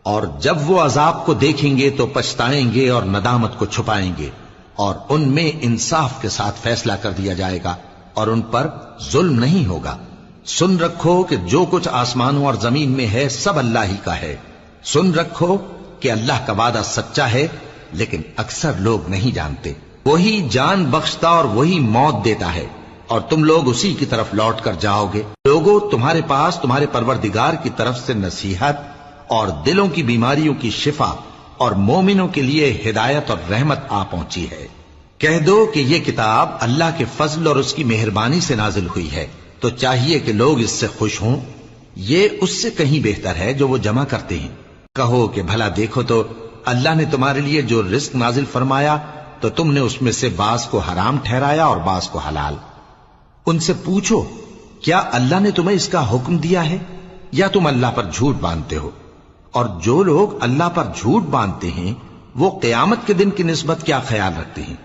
اور جب وہ عذاب کو دیکھیں گے تو پچھتائیں گے اور ندامت کو چھپائیں گے، اور ان میں انصاف کے ساتھ فیصلہ کر دیا جائے گا اور ان پر ظلم نہیں ہوگا۔ سن رکھو کہ جو کچھ آسمانوں اور زمین میں ہے سب اللہ ہی کا ہے۔ سن رکھو کہ اللہ کا وعدہ سچا ہے، لیکن اکثر لوگ نہیں جانتے۔ وہی جان بخشتا اور وہی موت دیتا ہے، اور تم لوگ اسی کی طرف لوٹ کر جاؤ گے۔ لوگوں، تمہارے پاس تمہارے پروردگار کی طرف سے نصیحت اور دلوں کی بیماریوں کی شفا اور مومنوں کے لیے ہدایت اور رحمت آ پہنچی ہے۔ کہہ دو کہ یہ کتاب اللہ کے فضل اور اس کی مہربانی سے نازل ہوئی ہے، تو چاہیے کہ لوگ اس سے خوش ہوں۔ یہ اس سے کہیں بہتر ہے جو وہ جمع کرتے ہیں۔ کہو کہ بھلا دیکھو تو اللہ نے تمہارے لیے جو رزق نازل فرمایا تو تم نے اس میں سے بعض کو حرام ٹھہرایا اور بعض کو حلال۔ ان سے پوچھو کیا اللہ نے تمہیں اس کا حکم دیا ہے یا تم اللہ پر جھوٹ باندھتے ہو؟ اور جو لوگ اللہ پر جھوٹ باندھتے ہیں وہ قیامت کے دن کی نسبت کیا خیال رکھتے ہیں؟